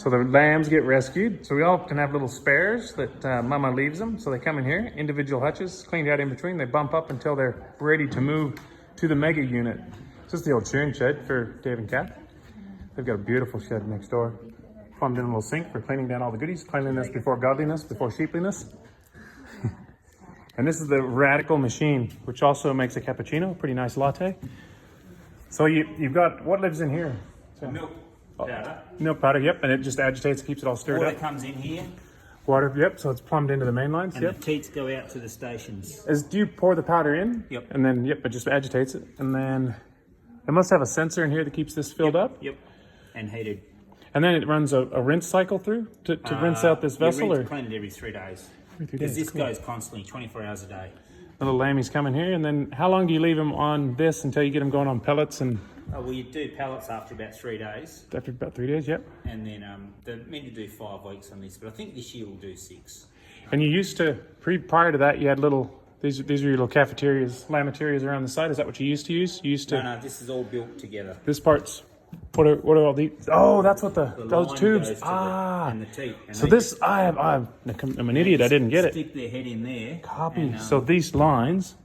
So the lambs get rescued. So we all can have little spares that mama leaves them. So they come in here, individual hutches, cleaned out in between. They bump up until they're ready to move to the mega unit. This is the old shearing shed for Dave and Kath. They've got a beautiful shed next door. Plumbed in a little sink for cleaning down all the goodies. Cleanliness before godliness, before sheepliness. And this is the Radical machine, which also makes a cappuccino, pretty nice latte. So you've got, what lives in here? Milk powder. Milk powder, yep, and it just agitates, keeps it all stirred Water up. comes in here. Water, yep, so it's plumbed into the main lines, And yep. the teats go out to the stations. Do you pour the powder in? Yep. And then, yep, it just agitates it. And then it must have a sensor in here that keeps this filled up. Yep, and heated. And then it runs a rinse cycle through to rinse out this vessel? Or Clean it every 3 days. every 3 Because days? this Cool. goes constantly, 24 hours a day. Little lammies come in here, and then how long do you leave them on this until you get them going on pellets? And Well, you do pellets after about 3 days. after about 3 days, yep. And then they're meant to do 5 weeks on this, but I think this year we'll do 6. And you used to, prior to that, you had little, these were your little cafeterias, lamaterias around the side. Is that what you used to use? You used to. No, this is all built together. This part's, what are all these? Oh, that's what The those line tubes. goes to and the teat. And So they this, I'm an idiot. I didn't get it. Stick their head in there. Copy. And, So these lines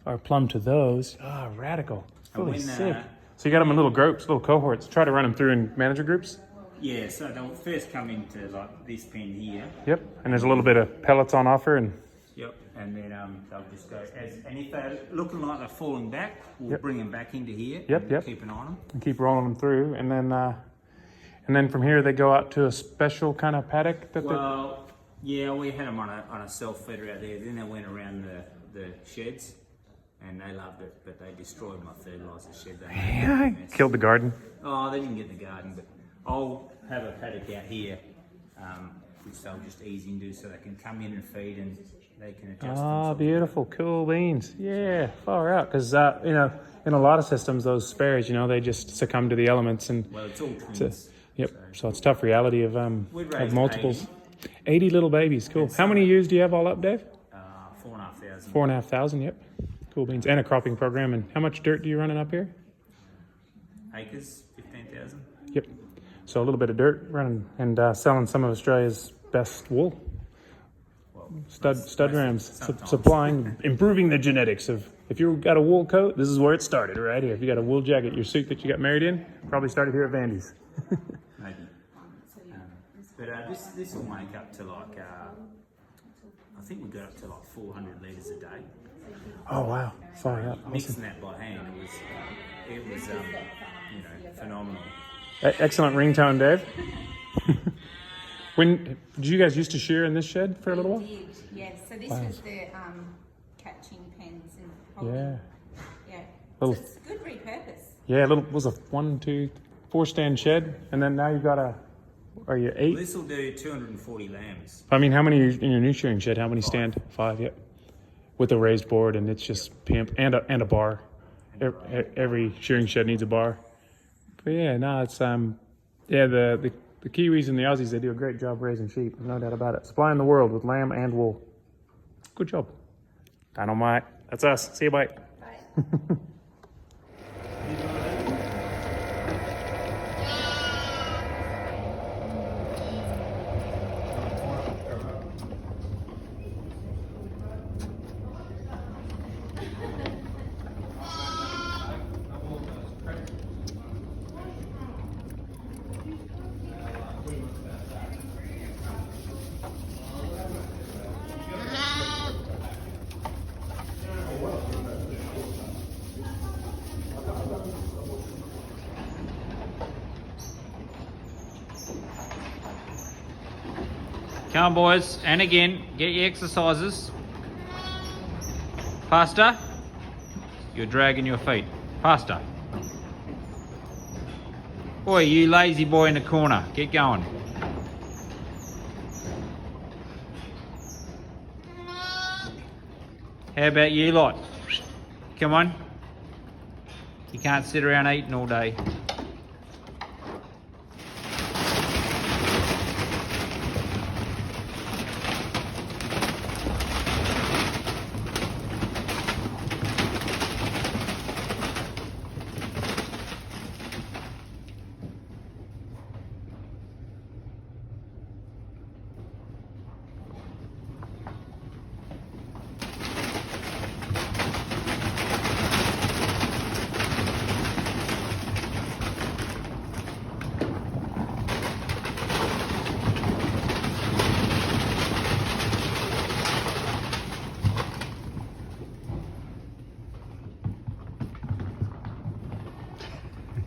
are plumbed to those. Radical. Really when, sick. So you got them in little groups, little cohorts. Try to run them through in manager groups. yeah, so they'll first come into like this pen here. Yep. And there's a little bit of pellets on offer, and Yep, and then they'll just go and if they're looking like they're falling back, we'll bring them back into here. Yep, and keep an eye on them. keep rolling them through. And then from here they go out to a special kind of paddock that Well, yeah, we had them on a self feeder out there. Then they went around the sheds, and they loved it, but they destroyed my fertiliser shed. They made a mess. killed the garden. Oh, they didn't get in the garden, but I'll have a paddock out here, which they'll just ease into, so they can come in and feed, and they can adjust themselves. Beautiful, cool beans. Yeah, far out. Because in a lot of systems, those spares, they just succumb to the elements, and Well, it's all twins. yep. So it's tough reality of We'd raise multiples. 80 little babies. Cool. How many ewes do you have all up, Dave? 4,500. 4,500. Yep. Cool beans. And a cropping program. And how much dirt do you running up here? Acres, 15,000. Yep. So a little bit of dirt running and selling some of Australia's best wool. Well, Stud rams, sometimes. supplying, improving the genetics of. If you got a wool coat, this is where it started, right here. If you got a wool jacket, your suit that you got married in, probably started here at Vandy's. Maybe. But this will make up to like, I think we got up to like 400 litres a day. Oh wow, far out. Mixing that by hand, it was phenomenal. Excellent ringtone, Dave. When did you guys used to shear in this shed for a little while? We did, yes. So this was the catching pens and holding. Yeah. Yeah. Little- So it's good repurpose. Yeah, was a 1, 2, 4 stand shed, and then now you've got are you 8? This will do 240 lambs. I mean, how many in your new shearing shed? How many stand? 5, yep. With a raised board, and it's just pimp, and a bar. Every shearing shed needs a bar. But yeah, no, it's the Kiwis and the Aussies, they do a great job raising sheep, no doubt about it. Supplying the world with lamb and wool. Good job. Dynamite. That's us. See you, bye. Bye. Come on, boys, and again, get your exercises. Faster. You're dragging your feet. Faster. Boy, you lazy boy in the corner. Get going. How about you lot? Come on. You can't sit around eating all day.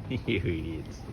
You idiots.